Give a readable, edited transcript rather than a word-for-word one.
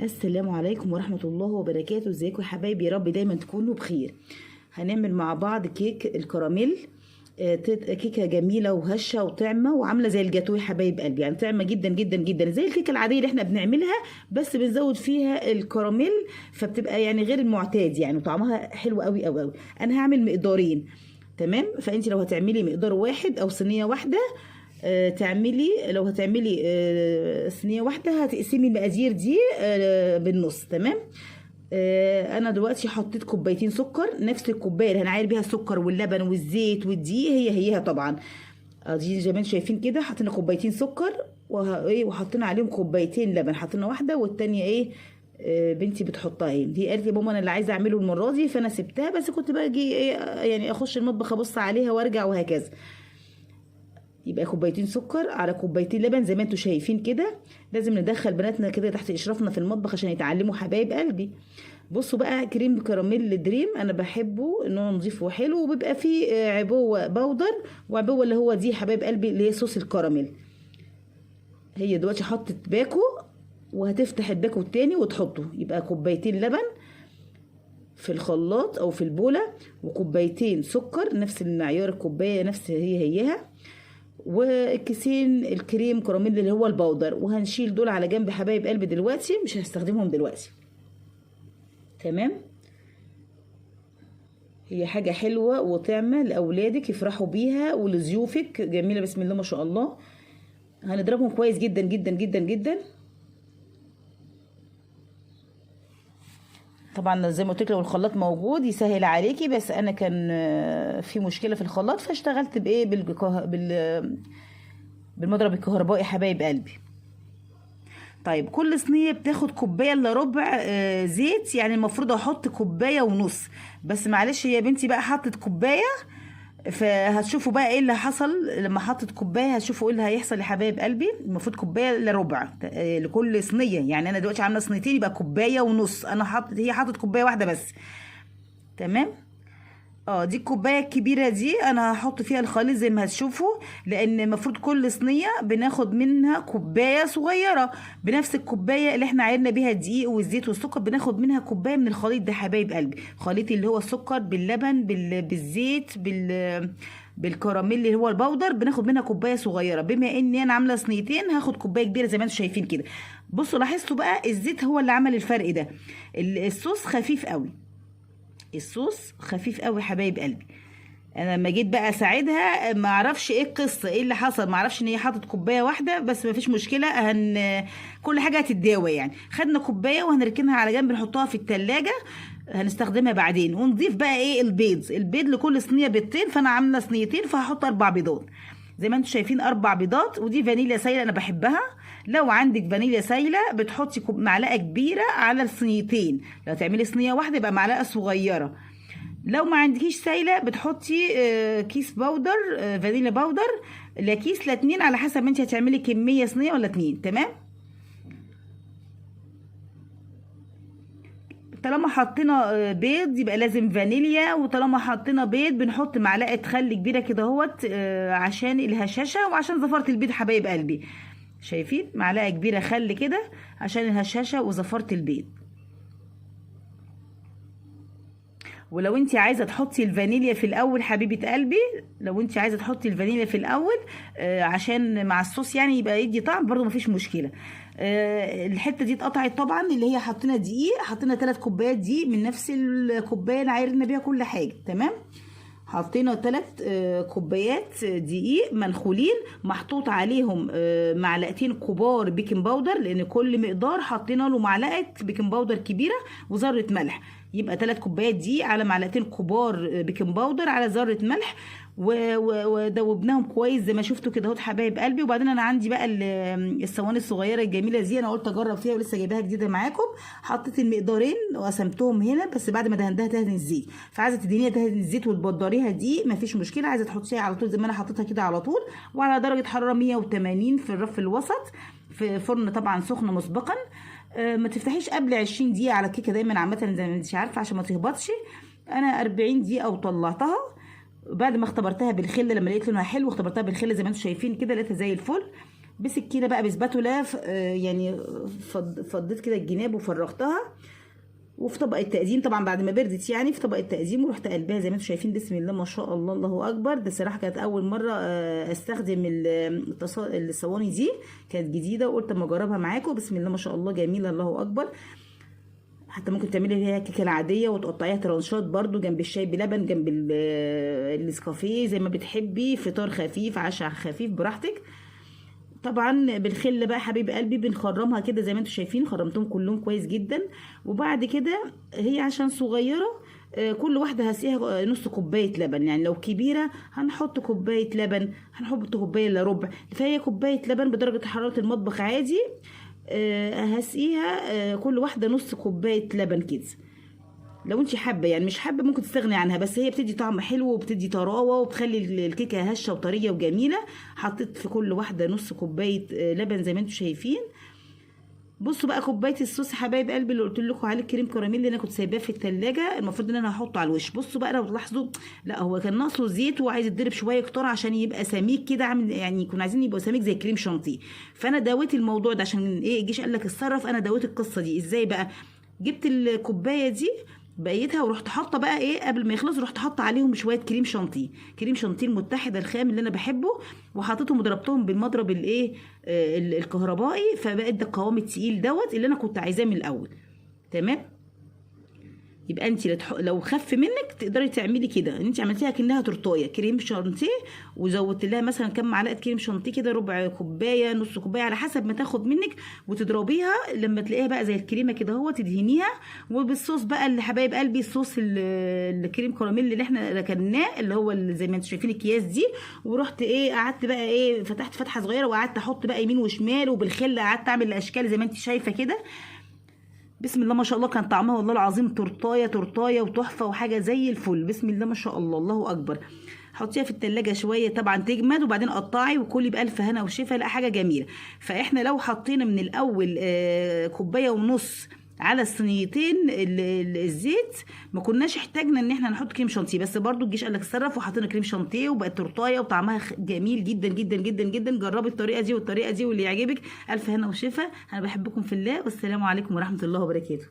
السلام عليكم ورحمة الله وبركاته. ازيكم يا حبايبي؟ يا رب دايما تكونوا بخير. هنعمل مع بعض كيك الكراميل. كيكة جميلة وهشة وطعمة وعاملة زي الجاتوه يا حبايب قلبي، يعني طعمة جدا جدا جدا زي الكيكة العادية اللي احنا بنعملها، بس بنزود فيها الكراميل فبتبقى يعني غير المعتاد، يعني طعمها حلو قوي قوي قوي. انا هعمل مقدارين، تمام؟ فانت لو هتعملي مقدار واحد او صينية واحدة، لو هتعملي صينيه واحده هتقسمي المقادير دي بالنص، تمام؟ انا دلوقتي حطيت كوبايتين سكر، نفس الكوبايه اللي هنعاير بيها السكر واللبن والزيت والدقيق هيها طبعا. دي زي ما انتم شايفين كده، حطينا كوبايتين سكر وحطينا عليهم كوبايتين لبن، حطينا واحده والتانيه بنتي بتحطها. دي قالت لي ماما انا اللي عايزه اعمله المره دي، فانا سبتها، بس كنت باجي يعني اخش المطبخ ابص عليها وارجع وهكذا. يبقى كوبايتين سكر على كوبايتين لبن زي ما انتم شايفين كده. لازم ندخل بناتنا كده تحت اشرافنا في المطبخ عشان يتعلموا حبايب قلبي. بصوا بقى، كريم كراميل دريم انا بحبه ان هو نظيف وحلو، وبيبقى فيه عبوه بودر وعبوه اللي هو دي حبايب قلبي اللي هي صوص الكراميل. هي دلوقتي حطت باكو وهتفتح الباكو التاني وتحطه، يبقى كوبايتين لبن في الخلاط او في البوله وكوبايتين سكر نفس المعيار، الكوبايه نفس هيها، وكيسين الكريم كراميل اللي هو البودر، وهنشيل دول على جنب حبايب قلبي دلوقتي، مش هستخدمهم دلوقتي، تمام؟ هي حاجة حلوة وطعمة لأولادك يفرحوا بيها ولضيوفك، جميلة بسم الله ما شاء الله. هنضربهم كويس جدا جدا جدا جدا. طبعا زي ما قلت لك لو الخلاط موجود يسهل عليكي، بس انا كان في مشكله في الخلاط فاشتغلت بالمضرب الكهربائي حبايب قلبي. طيب كل صينيه بتاخد كوبايه الا ربع زيت، يعني المفروض احط كوبايه ونص، بس معلش يا بنتي بقى حطت كوبايه، فهتشوفوا بقى ايه اللي حصل لما حطت كوبايه، هتشوفوا ايه اللي هيحصل يا حبايب قلبي. المفروض كوبايه الا ربع لكل صينيه، يعني انا دلوقتي عامله صينيتين يبقى كوبايه ونص، هي حطت كوبايه واحده بس، تمام؟ دي الكوبايه الكبيره دي انا هحط فيها الخليط زي ما هتشوفوا، لان المفروض كل صينيه بناخد منها كوبايه صغيره، بنفس الكوبايه اللي احنا عايرنا بيها الدقيق والزيت والسكر بناخد منها كوبايه من الخليط ده حبايب قلبي. خليط اللي هو السكر باللبن بالزيت بالكراميل اللي هو البودر، بناخد منها كوبايه صغيره. بما اني انا عامله صينيتين هاخد كوبايه كبيره زي ما انتم شايفين كده. بصوا لاحظتوا بقى الزيت هو اللي عمل الفرق ده. الصوص خفيف قوي، الصوص خفيف قوي حبايب قلبي. انا لما جيت بقى اساعدها ما اعرفش ايه القصه، ايه اللي حصل، ما اعرفش ان هي حاطت كوبايه واحده بس، ما فيش مشكله، كل حاجه هتتداوى يعني. خدنا كوبايه وهنركنها على جنب نحطها في التلاجة، هنستخدمها بعدين. ونضيف بقى البيض لكل صينيه بيضتين، فانا عامله صينيتين فهحط 4 بيضات زي ما انتم شايفين، 4 بيضات. ودي فانيليا سايله انا بحبها، لو عندك فانيليا سايله بتحطي معلقه كبيره على الصينيتين، لو تعملي صينيه واحده يبقى معلقه صغيره. لو ما عندكيش سايله بتحطي كيس بودر فانيليا بودر، لا كيس لا 2 على حسب انت هتعملي كميه صينيه ولا 2، تمام؟ طالما حطينا بيض يبقى لازم فانيليا، وطالما حطينا بيض بنحط معلقه خل كبيره كده اهوت عشان الهشاشه وعشان زفاره البيض حبايب قلبي. شايفين؟ معلقه كبيره خل كده عشان الهشاشه وزفاره البيض. ولو انت عايزه تحطي الفانيليا في الاول حبيبه قلبي، لو انت عايزه تحطي الفانيليا في الاول عشان مع الصوص يعني يبقى يدي طعم برضو مفيش مشكله. الحته دي اتقطعت طبعا، اللي هي حطينا دقيق، حطينا 3 كوبايات دقيق من نفس الكوبايه اللي عايرنا بيها كل حاجه، تمام؟ حطينا 3 كوبايات دقيق منخولين، محطوط عليهم معلقتين كبار بيكنج باودر، لان كل مقدار حطينا له معلقه بيكنج باودر كبيره وذره ملح، يبقى 3 كوبايات دقيق على معلقتين كبار بيكنج باودر على ذره ملح، ودوبناهم كويس زي ما شفتوا كده اهو حبايب قلبي. وبعدين انا عندي بقى الصواني الصغيره الجميله دي، انا قلت اجرب فيها ولسه جايباها جديده معاكم. حطيت المقدارين وقسمتهم هنا، بس بعد ما دهنتها دهن الزيت، فعايزه تدهنيها دهن الزيت وتبدريها دي مفيش مشكله، عايزه تحطيها على طول زي ما انا حطيتها كده على طول، وعلى درجه حراره 180 في الرف الوسط، في فرن طبعا سخن مسبقا. ما تفتحيش قبل 20 دقيقه على الكيكه دايما عامه زي ما انت عارفه عشان ما تهبطش. انا 40 دقيقه وطلعتها بعد ما اختبرتها بالخل، لما لقيت لونها حلو اختبرتها بالخل زي ما انتم شايفين كده لقيتها زي الفل. بسكينه بقى بسباتولا يعني فضيت كده الجناب وفرغتها، وفي طبق التقديم طبعا بعد ما بردت يعني في طبق التقديم، ورحت قلبها زي ما انتم شايفين. بسم الله ما شاء الله، الله اكبر. ده صراحه كانت اول مره استخدم الصواني دي، كانت جديده وقلت اما اجربها معاكم. بسم الله ما شاء الله، جميله الله اكبر. حتى ممكن تعملي فيها كيكه العاديه وتقطعيها ترانشات برده جنب الشاي بلبن، جنب النسكافيه، زي ما بتحبي، فطار خفيف، عشاء خفيف، براحتك. طبعا بالخل بقى حبيب قلبي بنخرمها كده زي ما انتم شايفين، خرمتهم كلهم كويس جدا. وبعد كده هي عشان صغيره كل واحده هسقيها نص كوبايه لبن، يعني لو كبيره هنحط كوبايه لبن، هنحط كوبايه الا ربع، فهي كوبايه لبن بدرجه حراره المطبخ عادي. هسقيها كل واحده نص كوبايه لبن كده. لو انت حابه، يعني مش حابه ممكن تستغني عنها، بس هي بتدي طعم حلو وبتدي طراوه وبتخلي الكيكه هشه وطريه وجميله. حطيت في كل واحده نص كوبايه لبن زي ما انتم شايفين. بصوا بقى كوبايه الصوص حبايب قلبي اللي قلت لكم عليه، الكريم كراميل اللي انا كنت سايباه في الثلاجه، المفروض ان انا هحطه على الوش. بصوا بقى لو تلاحظوا، لا هو كان ناقصه زيت وعايز يتضرب شويه كتار عشان يبقى سميك كده، عامل يعني كنا عايزين يبقى سميك زي كريم شانتيه. فانا داويت الموضوع ده عشان ايه الجيش قال لك اتصرف، انا داويت القصه دي ازاي بقى. جبت الكوبايه دي بقيتها ورحت حاطه بقى ايه قبل ما يخلص، رحت حاطه عليهم شويه كريم شانتيه، كريم شانتيه المتحده الخام اللي انا بحبه، وحطيتهم وضربتهم بالمضرب الايه الكهربائي، فبقت ده القوام التقيل دوت اللي انا كنت عايزاه من الاول. تمام. يبقى انت لو خف منك تقدري تعملي كده، ان انت عملتيها كانها تورتايه كريم شانتيه، وزودت لها مثلا كم معلقه كريم شانتيه كده، ربع كوبايه، نص كوبايه، على حسب ما تاخد منك، وتضربيها لما تلاقيها بقى زي الكريمه كده اهو، تدهنيها. وبالصوص بقى اللي حبايب قلبي، الصوص الكريم كراميل اللي احنا ركناه، اللي هو زي ما انتم شايفين الاكياس دي. ورحت ايه قعدت بقى ايه فتحت فتحه صغيره وقعدت احط بقى يمين وشمال، وبالخل قعدت اعمل الاشكال زي ما انت شايفه كده. بسم الله ما شاء الله، كان طعمها والله العظيم تورتايه تورتايه وتحفه وحاجه زي الفل. بسم الله ما شاء الله، الله اكبر. حطيها في التلاجة شويه طبعا تجمد، وبعدين قطعي وكلي بالف هنا وشفا. لا حاجه جميله. فاحنا لو حطينا من الاول كوبايه ونص على الصينيتين الزيت، ما كناش احتاجنا ان احنا نحط كريم شانتيه، بس برضو الجيش قال لك اتصرف وحطينا كريم شانتيه وبقت تورتايه وطعمها جميل جدا جدا جدا جدا. جربي الطريقه دي والطريقه دي واللي يعجبك الف هنا وشفا. انا بحبكم في الله، والسلام عليكم ورحمه الله وبركاته.